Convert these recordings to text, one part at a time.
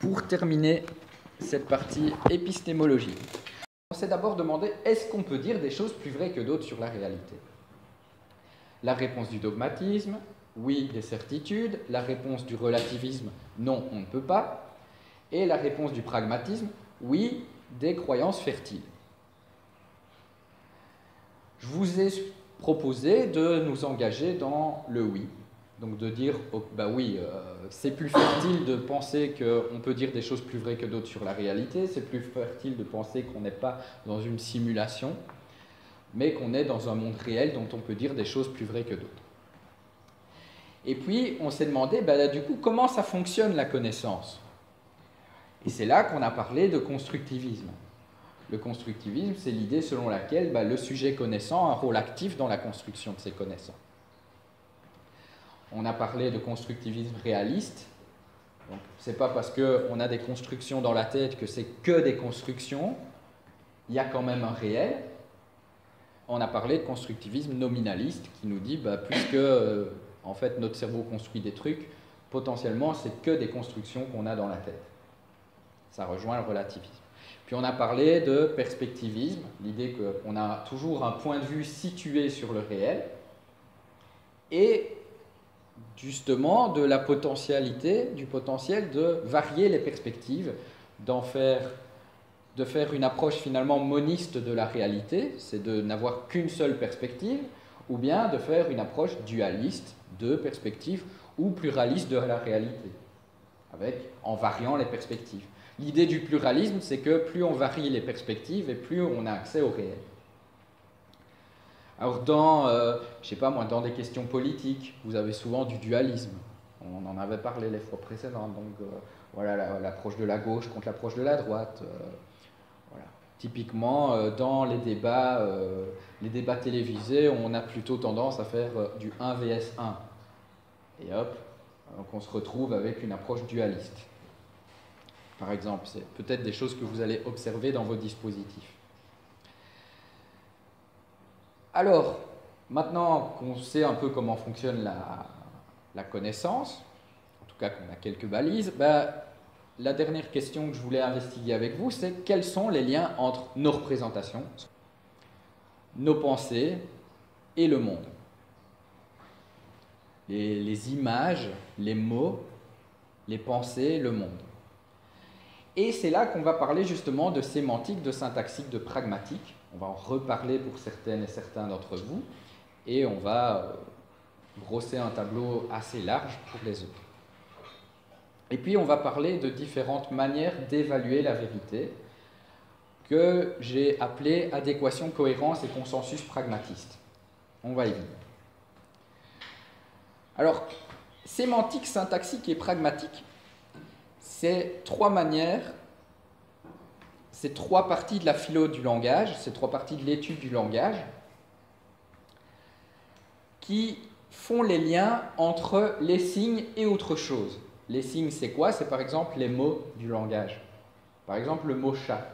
pour terminer cette partie épistémologie. On s'est d'abord demandé, est-ce qu'on peut dire des choses plus vraies que d'autres sur la réalité? La réponse du dogmatisme, oui, des certitudes. La réponse du relativisme, non, on ne peut pas. Et la réponse du pragmatisme, oui, des croyances fertiles. Je vous ai proposé de nous engager dans le oui. Donc de dire, oh, bah oui, c'est plus fertile de penser qu'on peut dire des choses plus vraies que d'autres sur la réalité, c'est plus fertile de penser qu'on n'est pas dans une simulation, mais qu'on est dans un monde réel dont on peut dire des choses plus vraies que d'autres. Et puis, on s'est demandé, bah, du coup, comment ça fonctionne la connaissance? Et c'est là qu'on a parlé de constructivisme. Le constructivisme, c'est l'idée selon laquelle bah, le sujet connaissant a un rôle actif dans la construction de ses connaissances. On a parlé de constructivisme réaliste. Ce n'est pas parce qu'on a des constructions dans la tête que c'est que des constructions. Il y a quand même un réel. On a parlé de constructivisme nominaliste qui nous dit, bah, puisque en fait, notre cerveau construit des trucs, potentiellement, c'est que des constructions qu'on a dans la tête. Ça rejoint le relativisme. Puis on a parlé de perspectivisme, l'idée qu'on a toujours un point de vue situé sur le réel, et justement du potentiel de varier les perspectives, de faire une approche finalement moniste de la réalité, c'est de n'avoir qu'une seule perspective, ou bien de faire une approche dualiste de perspectives ou pluraliste de la réalité, en variant les perspectives. L'idée du pluralisme, c'est que plus on varie les perspectives et plus on a accès au réel. Alors je sais pas moi, dans des questions politiques, vous avez souvent du dualisme. On en avait parlé les fois précédentes. Donc voilà, l'approche de la gauche contre l'approche de la droite. Voilà. Typiquement, dans les débats télévisés, on a plutôt tendance à faire du 1 vs 1. Et hop, donc on se retrouve avec une approche dualiste. Par exemple, c'est peut-être des choses que vous allez observer dans vos dispositifs. Alors, maintenant qu'on sait un peu comment fonctionne la connaissance, en tout cas qu'on a quelques balises, la dernière question que je voulais investiguer avec vous, c'est quels sont les liens entre nos représentations, nos pensées et le monde. Les images, les mots, les pensées, le monde. Et c'est là qu'on va parler justement de sémantique, de syntaxique, de pragmatique. On va en reparler pour certaines et certains d'entre vous, et on va brosser un tableau assez large pour les autres. Et puis on va parler de différentes manières d'évaluer la vérité, que j'ai appelées adéquation, cohérence et consensus pragmatiste. On va y venir. Alors, sémantique, syntaxique et pragmatique, c'est trois manières, c'est trois parties de la philo du langage, c'est trois parties de l'étude du langage, qui font les liens entre les signes et autre chose. Les signes, c'est quoi? C'est par exemple les mots du langage. Par exemple, le mot chat.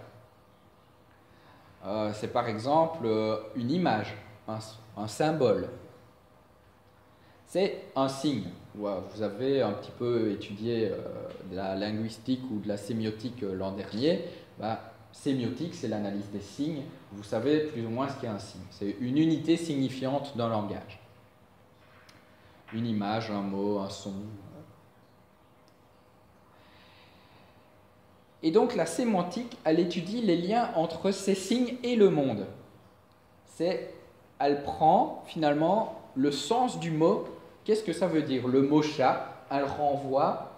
C'est par exemple une image, un symbole. C'est un signe. Vous avez un petit peu étudié de la linguistique ou de la sémiotique l'an dernier. Sémiotique, c'est l'analyse des signes. Vous savez plus ou moins ce qu'est un signe. C'est une unité signifiante d'un langage. Une image, un mot, un son. Et donc la sémantique, elle étudie les liens entre ces signes et le monde. Elle prend finalement le sens du mot. Qu'est-ce que ça veut dire? Le mot chat, elle renvoie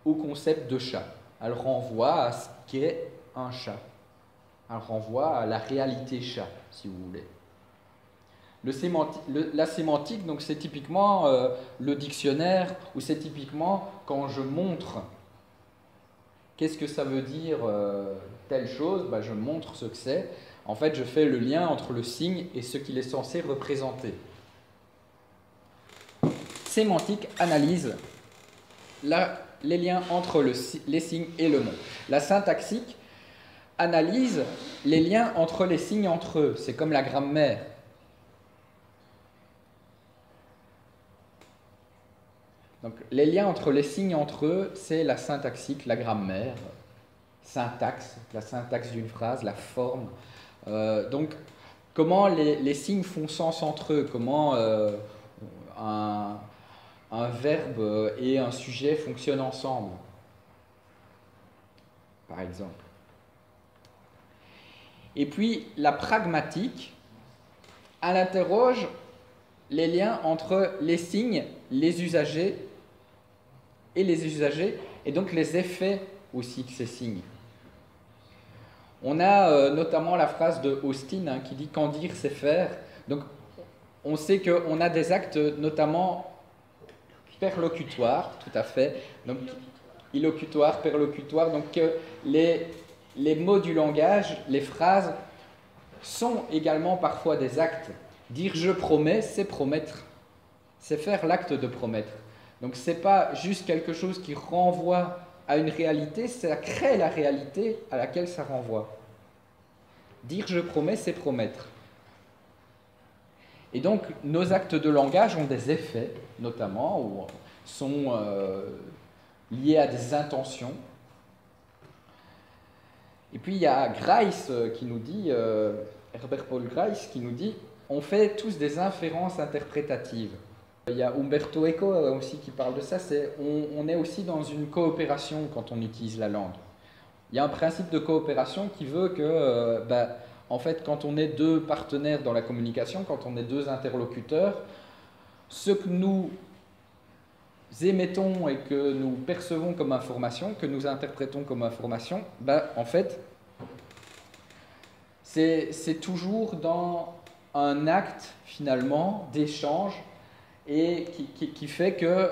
au concept de chat. Elle renvoie à ce qu'est un chat. Elle renvoie à la réalité chat, si vous voulez. La sémantique, donc c'est typiquement le dictionnaire, ou c'est typiquement quand je montre qu'est-ce que ça veut dire telle chose, je montre ce que c'est. En fait, je fais le lien entre le signe et ce qu'il est censé représenter. Sémantique analyse les liens entre les signes et le monde. La syntaxique analyse les liens entre les signes entre eux. C'est comme la grammaire. Donc, les liens entre les signes entre eux, c'est la syntaxique, la grammaire, syntaxe, la syntaxe d'une phrase, la forme. Donc, comment les signes font sens entre eux, comment un verbe et un sujet fonctionnent ensemble, par exemple. Et puis, la pragmatique, elle interroge les liens entre les signes, les usagers, et donc les effets aussi de ces signes. On a notamment la phrase de Austin hein, qui dit « qu'en dire, c'est faire ». Donc, on sait qu'on a des actes notamment perlocutoires, tout à fait. Donc, illocutoires, perlocutoires. Donc, les mots du langage, les phrases, sont également parfois des actes. Dire « je promets », c'est promettre. C'est faire l'acte de promettre. Donc, ce n'est pas juste quelque chose qui renvoie à une réalité, ça crée la réalité à laquelle ça renvoie. Dire « je promets », c'est promettre. Et donc, nos actes de langage ont des effets, notamment, ou sont liés à des intentions. Et puis, il y a Grice qui nous dit, Herbert Paul Grice, qui nous dit « on fait tous des inférences interprétatives ». Il y a Umberto Eco aussi qui parle de ça, on est aussi dans une coopération quand on utilise la langue. Il y a un principe de coopération qui veut que, en fait, quand on est deux partenaires dans la communication, quand on est deux interlocuteurs, ce que nous émettons et que nous percevons comme information, que nous interprétons comme information, en fait, c'est toujours dans un acte, finalement, d'échange et qui fait que,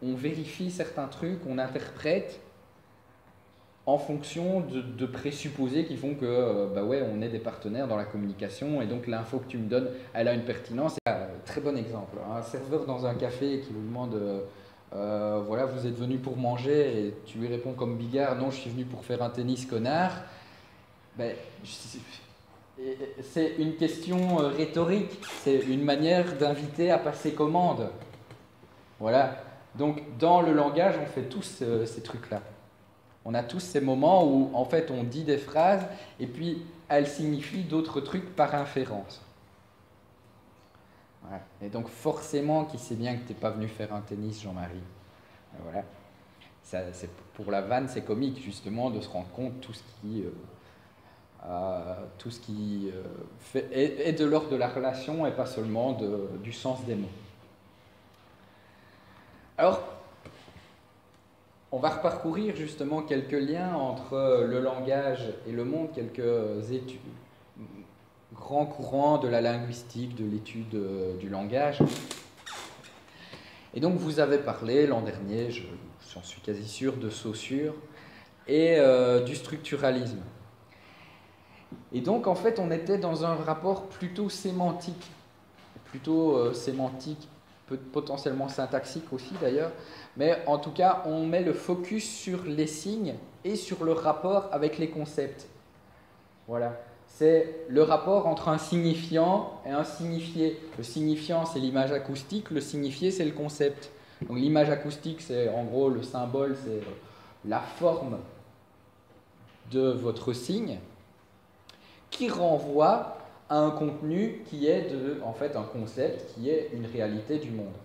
on vérifie certains trucs, on interprète en fonction de présupposés qui font que, on est des partenaires dans la communication et donc l'info que tu me donnes, elle a une pertinence. Très bon exemple, un serveur dans un café qui vous demande, voilà, vous êtes venu pour manger et tu lui réponds comme Bigard, non, je suis venu pour faire un tennis, connard. C'est une question rhétorique, c'est une manière d'inviter à passer commande. Voilà. Donc, dans le langage, on fait tous ces trucs-là. On a tous ces moments où, en fait, on dit des phrases et puis elles signifient d'autres trucs par inférence. Voilà. Et donc, forcément, qui sait bien que tu n'es pas venu faire un tennis, Jean-Marie. Voilà. Pour la vanne, c'est comique, justement, de se rendre compte tout ce qui est de l'ordre de la relation et pas seulement du sens des mots. Alors, on va reparcourir justement quelques liens entre le langage et le monde, quelques études, grands courants de la linguistique, de l'étude du langage. Et donc, vous avez parlé l'an dernier, j'en suis quasi sûr, de Saussure et du structuralisme. Et donc, en fait, on était dans un rapport plutôt sémantique, potentiellement syntaxique aussi d'ailleurs, mais en tout cas, on met le focus sur les signes et sur le rapport avec les concepts. Voilà, c'est le rapport entre un signifiant et un signifié. Le signifiant, c'est l'image acoustique, le signifié, c'est le concept. Donc l'image acoustique, c'est en gros le symbole, c'est la forme de votre signe, qui renvoie à un contenu qui est en fait un concept qui est une réalité du monde.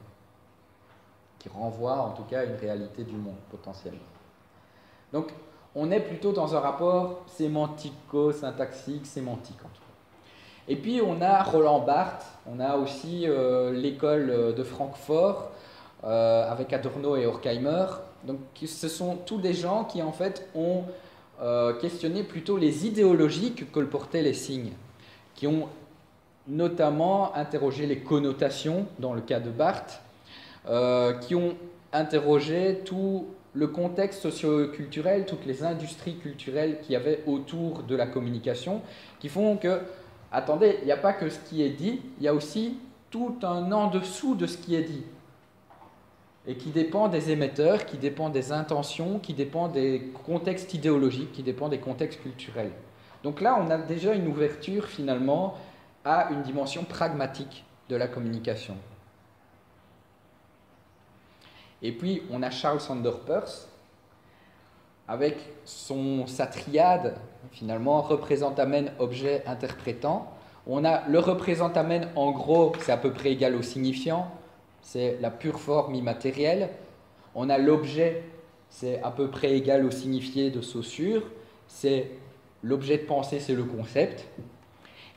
Qui renvoie en tout cas à une réalité du monde potentiellement. Donc on est plutôt dans un rapport sémantico-syntaxique, sémantique en tout cas. Et puis on a Roland Barthes, on a aussi l'école de Francfort avec Adorno et Horkheimer. Donc ce sont tous des gens qui en fait ont questionné plutôt les idéologies que colportaient les signes, qui ont notamment interrogé les connotations dans le cas de Barthes, qui ont interrogé tout le contexte socio-culturel, toutes les industries culturelles qu'il y avait autour de la communication, qui font que, attendez, il n'y a pas que ce qui est dit, il y a aussi tout un en dessous de ce qui est dit, et qui dépend des émetteurs, qui dépend des intentions, qui dépend des contextes idéologiques, qui dépend des contextes culturels. Donc là, on a déjà une ouverture finalement à une dimension pragmatique de la communication. Et puis, on a Charles Sanders Peirce, avec sa triade, finalement, représentamen, objet, interprétant. On a le représentamen, en gros, c'est à peu près égal au signifiant, c'est la pure forme immatérielle. On a l'objet, c'est à peu près égal au signifié de Saussure, c'est l'objet de pensée, c'est le concept.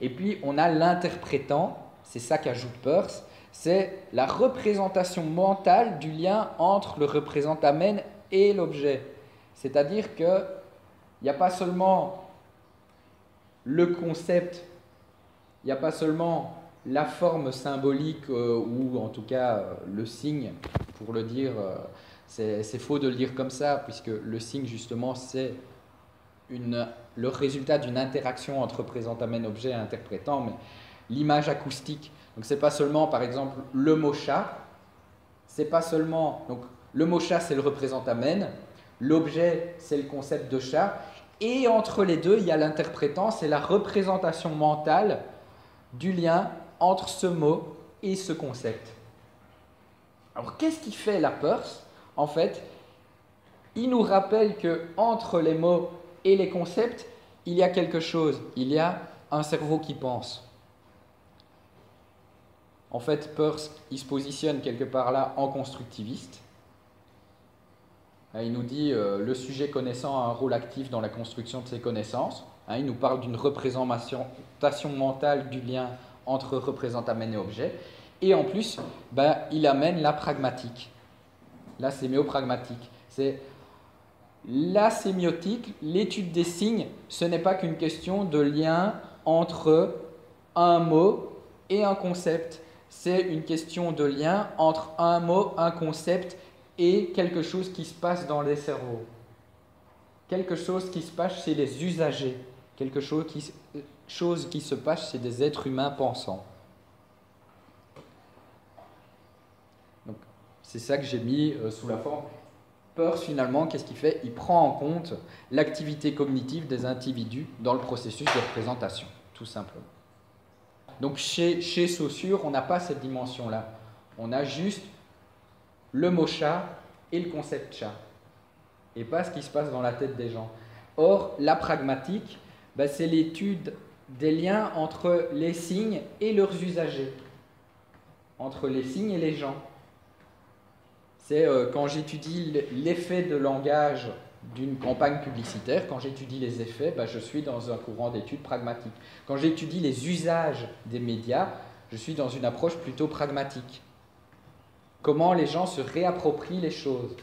Et puis, on a l'interprétant, c'est ça qu'ajoute Peirce, c'est la représentation mentale du lien entre le représentamen et l'objet. C'est-à-dire qu'il n'y a pas seulement le concept, il n'y a pas seulement la forme symbolique ou en tout cas le signe, pour le dire, c'est faux de le dire comme ça, puisque le signe justement c'est le résultat d'une interaction entre représentamen, objet et interprétant, mais l'image acoustique. Donc c'est pas seulement par exemple le mot chat, c'est pas seulement, donc le mot chat c'est le représentamen, l'objet c'est le concept de chat, et entre les deux il y a l'interprétant, c'est la représentation mentale du lien entre ce mot et ce concept. Alors qu'est-ce qui fait la Peirce? En fait, il nous rappelle que entre les mots et les concepts, il y a quelque chose, il y a un cerveau qui pense. En fait, Peirce, il se positionne quelque part là en constructiviste. Il nous dit le sujet connaissant a un rôle actif dans la construction de ses connaissances. Il nous parle d'une représentation mentale du lien entre représentamen et objet. Et en plus, il amène la pragmatique, la sémiopragmatique. C'est la sémiotique, l'étude des signes, ce n'est pas qu'une question de lien entre un mot et un concept. C'est une question de lien entre un mot, un concept et quelque chose qui se passe dans les cerveaux. Quelque chose qui se passe chez les usagers. Quelque chose qui se passe chez des êtres humains pensants. Donc, c'est ça que j'ai mis sous la forme. Peirce, finalement, qu'est-ce qu'il fait? Il prend en compte l'activité cognitive des individus dans le processus de représentation, tout simplement. Donc, chez Saussure, on n'a pas cette dimension-là. On a juste le mot chat et le concept chat, et pas ce qui se passe dans la tête des gens. Or, la pragmatique, c'est l'étude des liens entre les signes et leurs usagers, entre les signes et les gens. C'est quand j'étudie l'effet de langage d'une campagne publicitaire, quand j'étudie les effets, je suis dans un courant d'étude pragmatique. Quand j'étudie les usages des médias, je suis dans une approche plutôt pragmatique. Comment les gens se réapproprient les choses.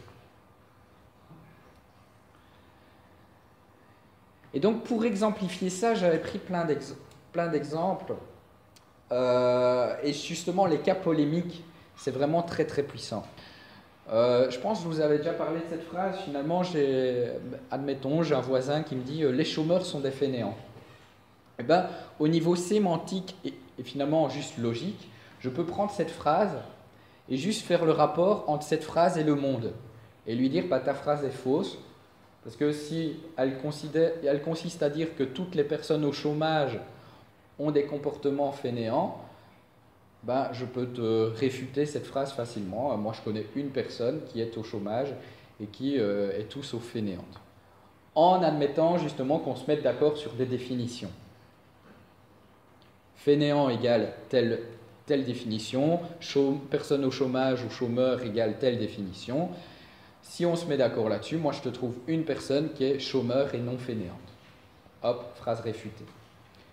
Et donc, pour exemplifier ça, j'avais pris plein d'exemples. Et justement, les cas polémiques, c'est vraiment très très puissant. Je pense que je vous avais déjà parlé de cette phrase. Finalement, admettons, j'ai un voisin qui me dit « les chômeurs sont des fainéants ». Au niveau sémantique et finalement juste logique, je peux prendre cette phrase et juste faire le rapport entre cette phrase et le monde. Et lui dire ta phrase est fausse, parce que si elle consiste à dire que toutes les personnes au chômage ont des comportements fainéants, je peux te réfuter cette phrase facilement. Moi, je connais une personne qui est au chômage et qui est tout sauf fainéante. En admettant justement qu'on se mette d'accord sur des définitions. Fainéant égale telle définition, personne au chômage ou chômeur égale telle définition. Si on se met d'accord là-dessus, moi je te trouve une personne qui est chômeur et non fainéante. Hop, phrase réfutée.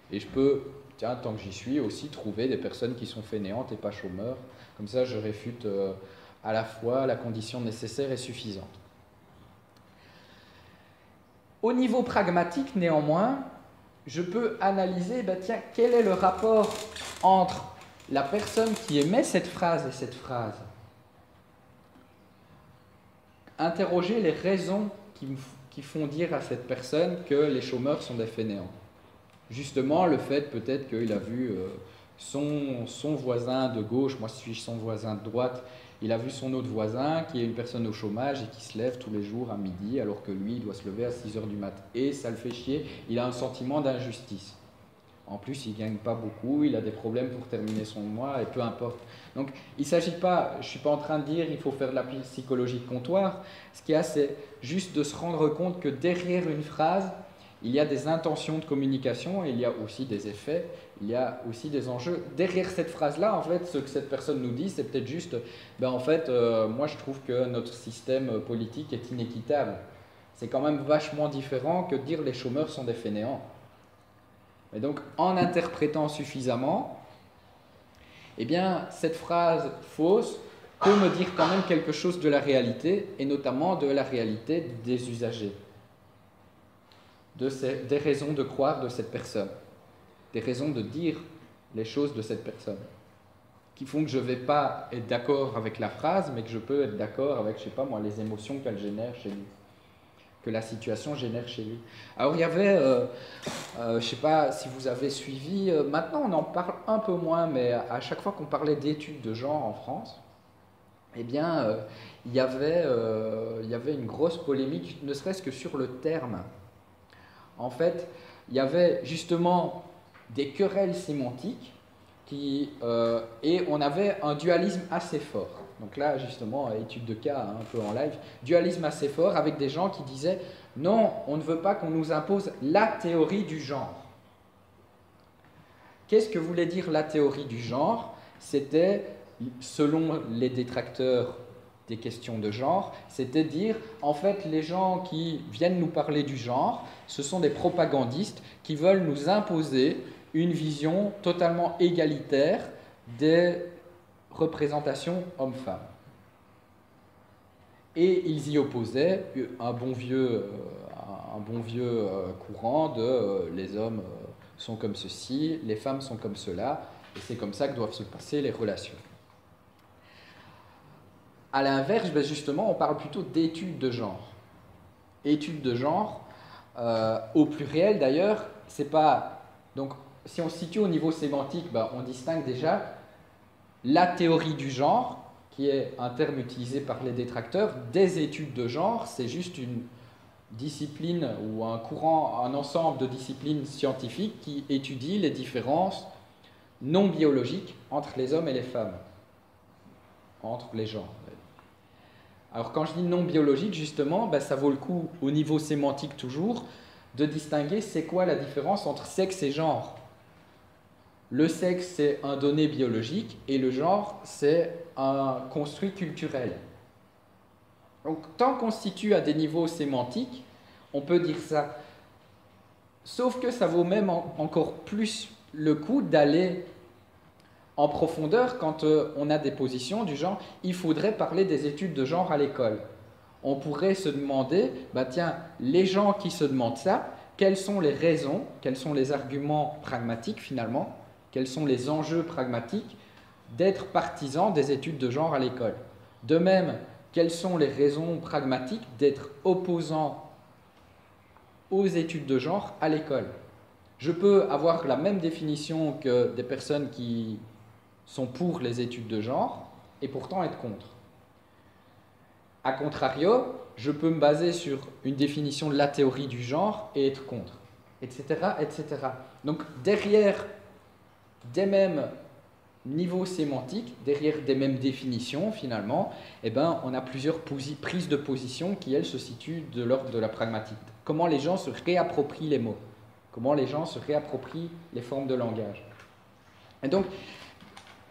Et je peux, tant que j'y suis, aussi trouver des personnes qui sont fainéantes et pas chômeurs. Comme ça, je réfute à la fois la condition nécessaire et suffisante. Au niveau pragmatique, néanmoins, je peux analyser, quel est le rapport entre la personne qui émet cette phrase et cette phrase. Interroger les raisons qui font dire à cette personne que les chômeurs sont des fainéants. Justement, le fait peut-être qu'il a vu son voisin de gauche, moi je suis son voisin de droite, il a vu son autre voisin qui est une personne au chômage et qui se lève tous les jours à midi alors que lui il doit se lever à 6 h du mat. Et ça le fait chier, il a un sentiment d'injustice. En plus, il ne gagne pas beaucoup, il a des problèmes pour terminer son mois, et peu importe. Donc, il ne s'agit pas, je ne suis pas en train de dire il faut faire de la psychologie de comptoir. Ce qu'il y a, c'est juste de se rendre compte que derrière une phrase, il y a des intentions de communication, il y a aussi des effets, il y a aussi des enjeux. Derrière cette phrase-là, en fait, ce que cette personne nous dit, c'est peut-être juste, ben en fait, moi je trouve que notre système politique est inéquitable. C'est quand même vachement différent que de dire les chômeurs sont des fainéants. Et donc, en interprétant suffisamment, eh bien, cette phrase fausse peut me dire quand même quelque chose de la réalité, et notamment de la réalité des usagers, des raisons de croire de cette personne, des raisons de dire les choses de cette personne, qui font que je ne vais pas être d'accord avec la phrase, mais que je peux être d'accord avec, je ne sais pas moi, les émotions qu'elle génère chez lui, que la situation génère chez lui. Alors il y avait, je ne sais pas si vous avez suivi, maintenant on en parle un peu moins, mais à chaque fois qu'on parlait d'études de genre en France, eh bien il y avait une grosse polémique, ne serait-ce que sur le terme. En fait, il y avait justement des querelles sémantiques et on avait un dualisme assez fort. Donc là, justement, étude de cas un peu en live, dualisme assez fort avec des gens qui disaient « Non, on ne veut pas qu'on nous impose la théorie du genre ». Qu'est-ce que voulait dire la théorie du genre? C'était, selon les détracteurs des questions de genre, c'était dire, en fait, les gens qui viennent nous parler du genre, ce sont des propagandistes qui veulent nous imposer une vision totalement égalitaire des représentations hommes-femmes. Et ils y opposaient un bon vieux courant de les hommes sont comme ceci, les femmes sont comme cela, et c'est comme ça que doivent se passer les relations. À l'inverse, ben justement, on parle plutôt d'études de genre. Études de genre, au pluriel d'ailleurs, c'est pas... Donc, si on se situe au niveau sémantique, ben, on distingue déjà la théorie du genre, qui est un terme utilisé par les détracteurs, des études de genre, c'est juste une discipline ou un courant, un ensemble de disciplines scientifiques qui étudient les différences non biologiques entre les hommes et les femmes, entre les genres. Alors quand je dis non biologique, justement, ben, ça vaut le coup, au niveau sémantique toujours, de distinguer c'est quoi la différence entre sexe et genre. Le sexe, c'est un donné biologique, et le genre, c'est un construit culturel. Donc, tant qu'on se situe à des niveaux sémantiques, on peut dire ça. Sauf que ça vaut même encore plus le coup d'aller en profondeur quand on a des positions du genre « il faudrait parler des études de genre à l'école ». On pourrait se demander, bah tiens, les gens qui se demandent ça, quelles sont les raisons, quels sont les arguments pragmatiques finalement, quels sont les enjeux pragmatiques d'être partisans des études de genre à l'école. De même, quelles sont les raisons pragmatiques d'être opposant aux études de genre à l'école. Je peux avoir la même définition que des personnes qui sont pour les études de genre et pourtant être contre. A contrario, je peux me baser sur une définition de la théorie du genre et être contre, etc., etc. Donc derrière des mêmes niveaux sémantiques, derrière des mêmes définitions finalement, eh ben, on a plusieurs prises de position qui, elles, se situent de l'ordre de la pragmatique. Comment les gens se réapproprient les mots, comment les gens se réapproprient les formes de langage. Et donc,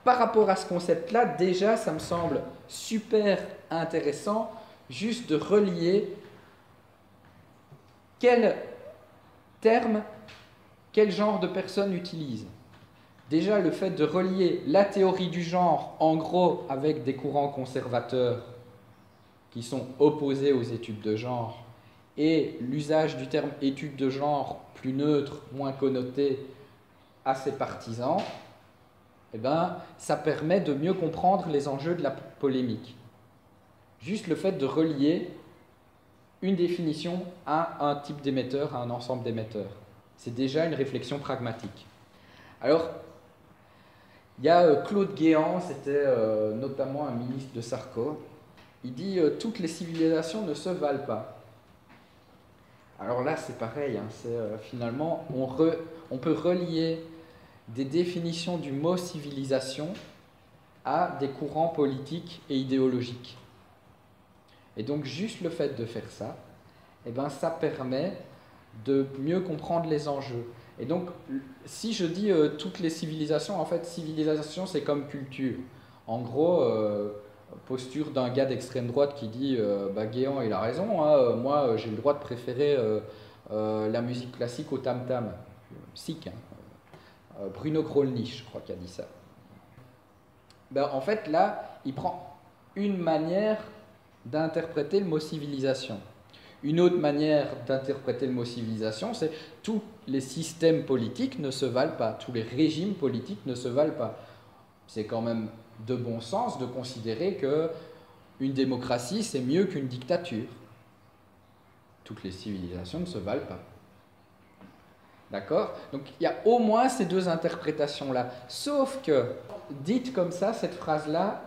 par rapport à ce concept-là, déjà, ça me semble super intéressant juste de relier quel terme, quel genre de personne utilise. Déjà, le fait de relier la théorie du genre, en gros, avec des courants conservateurs qui sont opposés aux études de genre, et l'usage du terme études de genre, plus neutre, moins connoté, à ses partisans, eh ben, ça permet de mieux comprendre les enjeux de la polémique. Juste le fait de relier une définition à un type d'émetteur, à un ensemble d'émetteurs. C'est déjà une réflexion pragmatique. Alors, il y a Claude Guéant, c'était notamment un ministre de Sarko. Il dit « Toutes les civilisations ne se valent pas ». Alors là, c'est pareil, hein, finalement, on peut relier des définitions du mot civilisation à des courants politiques et idéologiques. Et donc, juste le fait de faire ça, eh ben, ça permet de mieux comprendre les enjeux. Et donc, si je dis toutes les civilisations, en fait, civilisation, c'est comme culture. En gros, posture d'un gars d'extrême droite qui dit bah, Guéant, il a raison, hein, moi, j'ai le droit de préférer la musique classique au tam-tam. Sick, hein. Bruno Grolny, je crois, qui a dit ça. Ben, en fait, là, il prend une manière d'interpréter le mot civilisation. Une autre manière d'interpréter le mot civilisation, c'est tous les systèmes politiques ne se valent pas, tous les régimes politiques ne se valent pas. C'est quand même de bon sens de considérer qu'une démocratie, c'est mieux qu'une dictature. Toutes les civilisations ne se valent pas. D'accord? Donc il y a au moins ces deux interprétations-là. Sauf que, dite comme ça, cette phrase-là,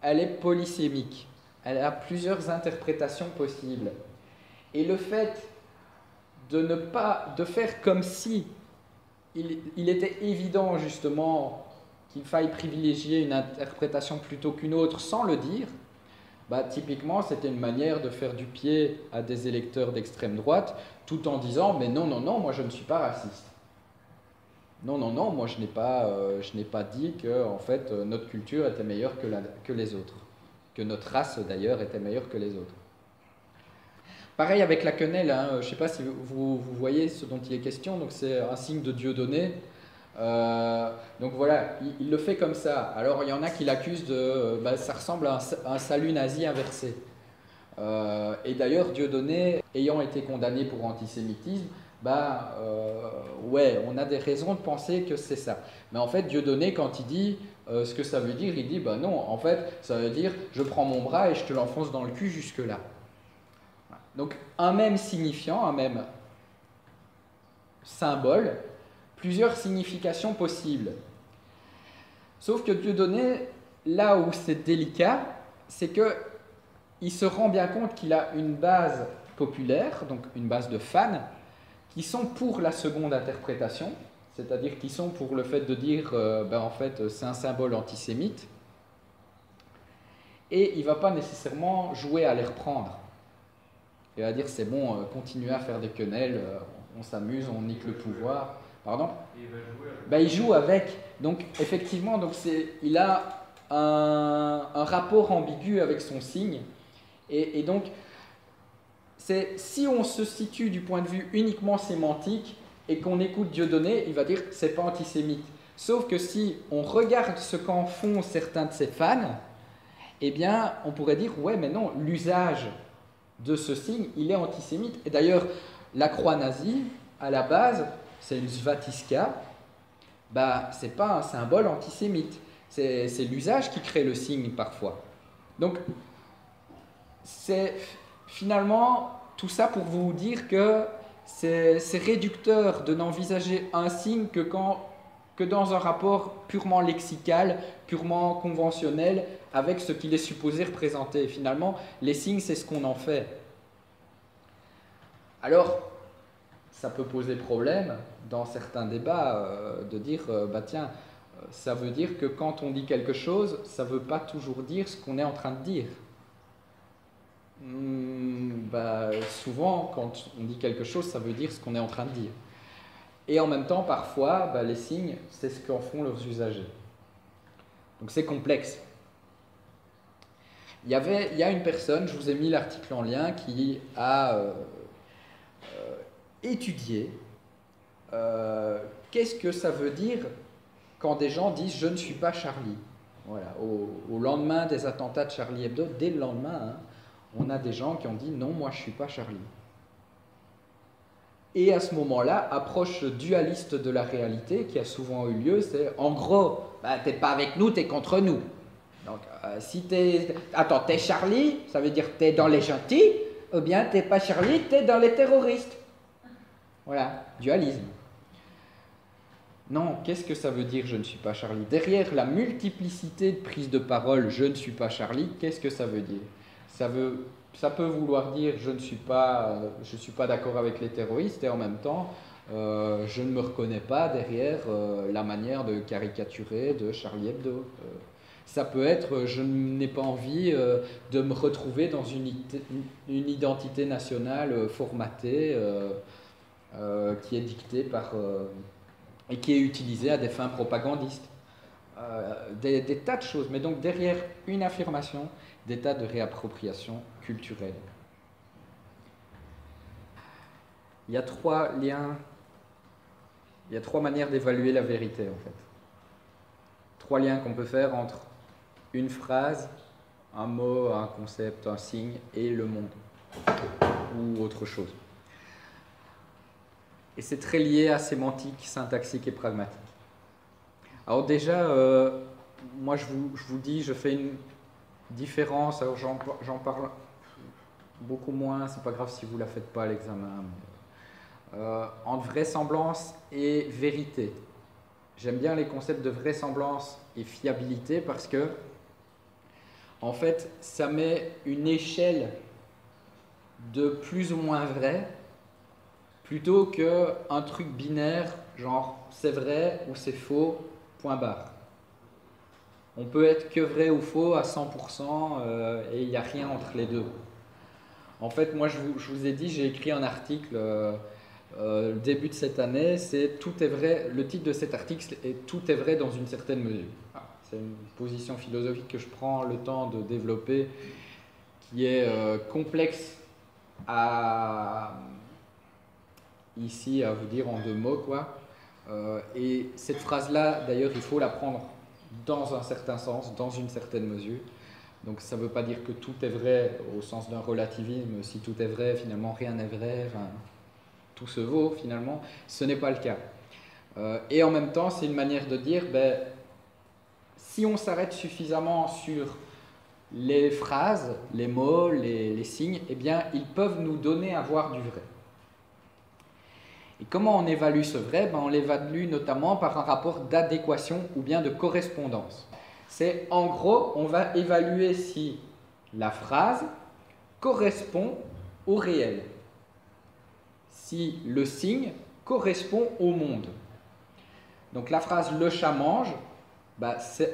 elle est polysémique. Elle a plusieurs interprétations possibles. Et le fait de faire comme si il était évident justement qu'il faille privilégier une interprétation plutôt qu'une autre sans le dire, bah, typiquement c'était une manière de faire du pied à des électeurs d'extrême droite tout en disant mais non, non, non, moi je ne suis pas raciste. Non, non, non, moi je n'ai pas dit que en fait, notre culture était meilleure que les autres, que notre race d'ailleurs était meilleure que les autres. Pareil avec la quenelle, hein, je ne sais pas si vous voyez ce dont il est question, donc c'est un signe de Dieudonné. Donc voilà, il le fait comme ça. Alors il y en a qui l'accusent de... ça ressemble à un salut nazi inversé. Et d'ailleurs, Dieudonné, ayant été condamné pour antisémitisme, ouais, on a des raisons de penser que c'est ça. Mais en fait, Dieudonné, quand il dit ce que ça veut dire, il dit bah non, en fait, ça veut dire je prends mon bras et je te l'enfonce dans le cul jusque-là. Donc un même signifiant, un même symbole, plusieurs significations possibles. Sauf que Dieudonné, là où c'est délicat, c'est qu'il se rend bien compte qu'il a une base populaire, donc une base de fans, qui sont pour la seconde interprétation, c'est-à-dire qui sont pour le fait de dire en fait c'est un symbole antisémite, et il ne va pas nécessairement jouer à les reprendre. Il va dire c'est bon, continuez à faire des quenelles, on s'amuse, on nique le pouvoir. Pardon ? Et il va jouer avec. Il joue avec. Donc effectivement, il a un rapport ambigu avec son signe. Et donc, si on se situe du point de vue uniquement sémantique et qu'on écoute Dieudonné, il va dire c'est pas antisémite. Sauf que si on regarde ce qu'en font certains de ses fans, eh bien, on pourrait dire ouais, mais non, l'usage de ce signe, il est antisémite. Et d'ailleurs, la croix nazie, à la base, c'est une svastika, c'est pas un symbole antisémite. C'est l'usage qui crée le signe parfois. Donc, c'est finalement tout ça pour vous dire que c'est réducteur de n'envisager un signe que dans un rapport purement lexical, purement conventionnel, avec ce qu'il est supposé représenter. Et finalement, les signes, c'est ce qu'on en fait. Alors, ça peut poser problème dans certains débats de dire, tiens, ça veut dire que quand on dit quelque chose, ça ne veut pas toujours dire ce qu'on est en train de dire. Souvent, quand on dit quelque chose, ça veut dire ce qu'on est en train de dire. Et en même temps, parfois, les signes, c'est ce qu'en font leurs usagers. Donc c'est complexe. Il y a une personne, je vous ai mis l'article en lien, qui a étudié qu'est-ce que ça veut dire quand des gens disent « je ne suis pas Charlie ». Voilà, au lendemain des attentats de Charlie Hebdo, dès le lendemain, on a des gens qui ont dit « non, moi je ne suis pas Charlie ». Et à ce moment-là, approche dualiste de la réalité qui a souvent eu lieu, c'est en gros, t'es pas avec nous, t'es contre nous. Donc, si t'es Charlie, ça veut dire t'es dans les gentils, ou bien t'es pas Charlie, t'es dans les terroristes. Voilà, dualisme. Non, qu'est-ce que ça veut dire je ne suis pas Charlie? Derrière la multiplicité de prises de parole je ne suis pas Charlie, qu'est-ce que ça veut dire? Ça veut ça peut vouloir dire je ne suis pas d'accord avec les terroristes et en même temps je ne me reconnais pas derrière la manière de caricaturer de Charlie Hebdo. Ça peut être je n'ai pas envie de me retrouver dans une identité nationale formatée qui est dictée par et qui est utilisée à des fins propagandistes. Des tas de choses, mais donc derrière une affirmation, des tas de réappropriations culturelles. Il y a trois liens, il y a trois manières d'évaluer la vérité en fait. Trois liens qu'on peut faire entre une phrase, un mot, un concept, un signe et le monde ou autre chose. Et c'est très lié à sémantique, syntaxique et pragmatique. Alors déjà, moi je vous dis, je fais une différence, alors j'en parle beaucoup moins, c'est pas grave si vous la faites pas à l'examen, entre vraisemblance et vérité. J'aime bien les concepts de vraisemblance et fiabilité parce que, en fait, ça met une échelle de plus ou moins vrai plutôt qu'un truc binaire, genre c'est vrai ou c'est faux, point barre. On peut être que vrai ou faux à 100% et il n'y a rien entre les deux. En fait, moi je vous ai dit, j'ai écrit un article début de cette année, c'est Tout est vrai. Le titre de cet article est Tout est vrai dans une certaine mesure. C'est une position philosophique que je prends le temps de développer, qui est complexe ici à vous dire en deux mots, quoi. Et cette phrase-là, d'ailleurs, il faut la prendre dans un certain sens, dans une certaine mesure. Donc ça ne veut pas dire que tout est vrai au sens d'un relativisme. Si tout est vrai, finalement, rien n'est vrai. Enfin, tout se vaut, finalement. Ce n'est pas le cas. Et en même temps, c'est une manière de dire, ben, si on s'arrête suffisamment sur les phrases, les mots, les signes, eh bien, ils peuvent nous donner à voir du vrai. Et comment on évalue ce vrai? On l'évalue notamment par un rapport d'adéquation ou bien de correspondance. C'est en gros, on va évaluer si la phrase correspond au réel, si le signe correspond au monde. Donc la phrase « le chat mange »,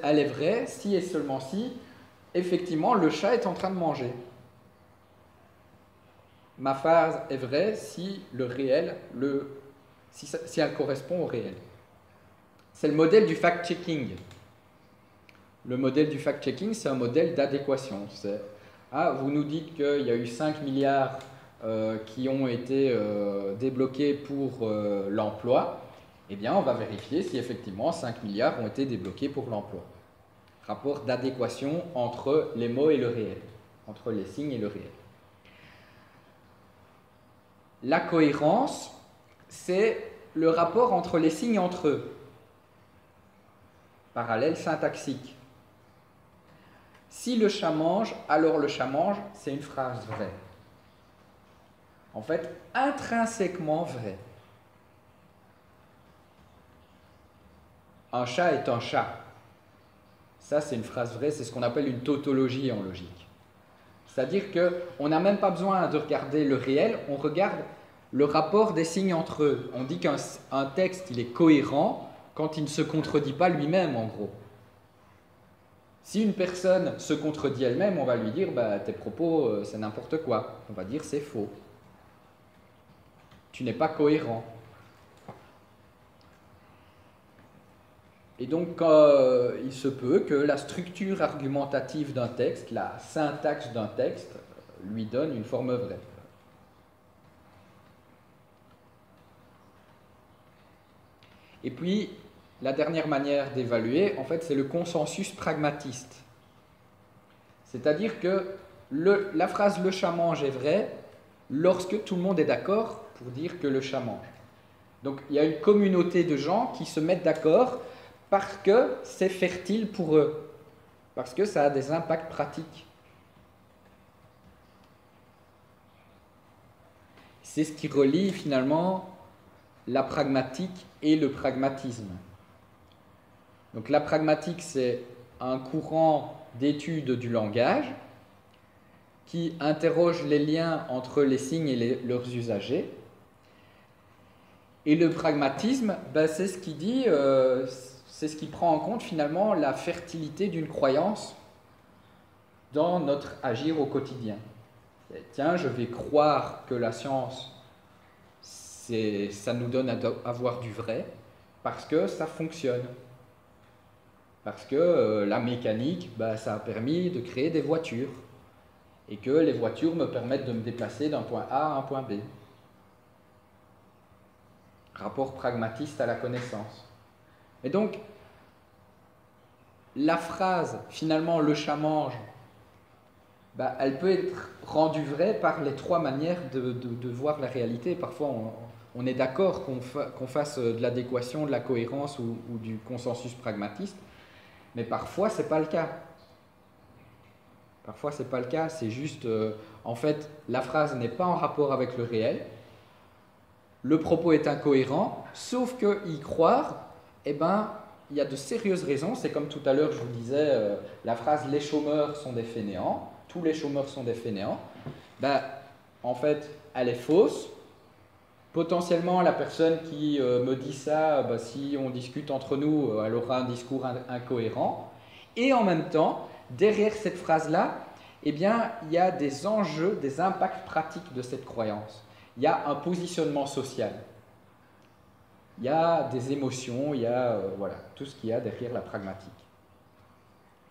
elle est vraie si et seulement si, effectivement, le chat est en train de manger. Ma phrase est vraie si le réel, si elle correspond au réel. C'est le modèle du fact-checking. Le modèle du fact-checking, c'est un modèle d'adéquation. Vous nous dites qu'il y a eu 5 milliards qui ont été débloqués pour l'emploi. Eh bien, on va vérifier si effectivement 5 milliards ont été débloqués pour l'emploi. Rapport d'adéquation entre les mots et le réel, entre les signes et le réel. La cohérence, c'est le rapport entre les signes entre eux. Parallèle syntaxique. Si le chat mange, alors le chat mange, c'est une phrase vraie. En fait, intrinsèquement vraie. Un chat est un chat. Ça, c'est une phrase vraie, c'est ce qu'on appelle une tautologie en logique. C'est-à-dire qu'on n'a même pas besoin de regarder le réel, on regarde le rapport des signes entre eux. On dit qu'un texte, il est cohérent quand il ne se contredit pas lui-même, en gros. Si une personne se contredit elle-même, on va lui dire tes propos, c'est n'importe quoi. On va dire c'est faux. Tu n'es pas cohérent. Et donc, il se peut que la structure argumentative d'un texte, la syntaxe d'un texte, lui donne une forme vraie. Et puis, la dernière manière d'évaluer, en fait, c'est le consensus pragmatiste. C'est-à-dire que la phrase « le chat mange » est vraie lorsque tout le monde est d'accord pour dire que le chat mange. Donc, il y a une communauté de gens qui se mettent d'accord parce que c'est fertile pour eux, parce que ça a des impacts pratiques. C'est ce qui relie finalement la pragmatique et le pragmatisme. Donc la pragmatique, c'est un courant d'étude du langage qui interroge les liens entre les signes et leurs usagers. Et le pragmatisme, ben, c'est ce qui dit, c'est ce qui prend en compte finalement la fertilité d'une croyance dans notre agir au quotidien. Tiens, je vais croire que la science, ça nous donne à avoir du vrai, parce que ça fonctionne. Parce que la mécanique, bah, ça a permis de créer des voitures. Et que les voitures me permettent de me déplacer d'un point A à un point B. Rapport pragmatiste à la connaissance. Et donc, la phrase, finalement, le chat mange, bah, elle peut être rendue vraie par les trois manières de voir la réalité. Parfois, on est d'accord qu'on fasse de l'adéquation, de la cohérence ou du consensus pragmatiste, mais parfois, ce n'est pas le cas. Parfois, ce n'est pas le cas, c'est juste, en fait, la phrase n'est pas en rapport avec le réel, le propos est incohérent, sauf que y croire, eh ben, il y a de sérieuses raisons. C'est comme tout à l'heure, je vous disais, la phrase « les chômeurs sont des fainéants », tous les chômeurs sont des fainéants, ben, en fait, elle est fausse. Potentiellement, la personne qui me dit ça, ben, si on discute entre nous, elle aura un discours incohérent. Et en même temps, derrière cette phrase-là, eh bien, il y a des enjeux, des impacts pratiques de cette croyance. Il y a un positionnement social. Il y a des émotions, il y a voilà, tout ce qu'il y a derrière la pragmatique.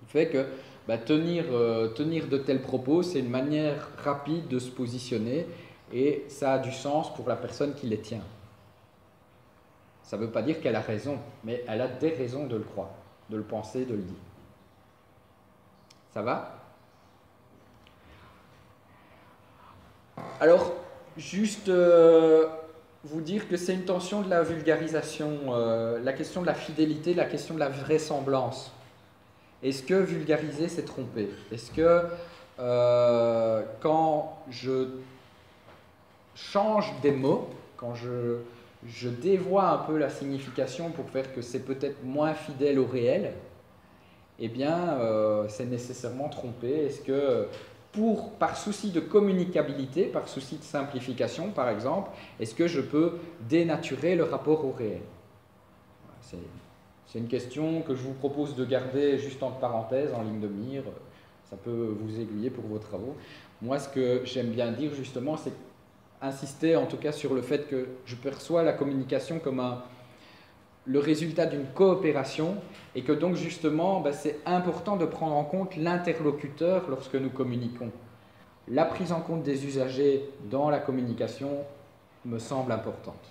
Il fait que bah, tenir de tels propos, c'est une manière rapide de se positionner et ça a du sens pour la personne qui les tient. Ça ne veut pas dire qu'elle a raison, mais elle a des raisons de le croire, de le penser, de le dire. Ça va ? Alors, juste vous dire que c'est une tension de la vulgarisation, la question de la fidélité, la question de la vraisemblance. Est-ce que vulgariser, c'est tromper? Est-ce que quand je change des mots, quand je dévoie un peu la signification pour faire que c'est peut-être moins fidèle au réel, eh bien, c'est nécessairement tromper. Est-ce que, par souci de communicabilité, par souci de simplification, par exemple, est-ce que je peux dénaturer le rapport au réel? C'est une question que je vous propose de garder juste entre parenthèses, en ligne de mire. Ça peut vous aiguiller pour vos travaux. Moi, ce que j'aime bien dire, justement, c'est insister, en tout cas, sur le fait que je perçois la communication comme le résultat d'une coopération et que donc justement ben, c'est important de prendre en compte l'interlocuteur lorsque nous communiquons. La prise en compte des usagers dans la communication me semble importante.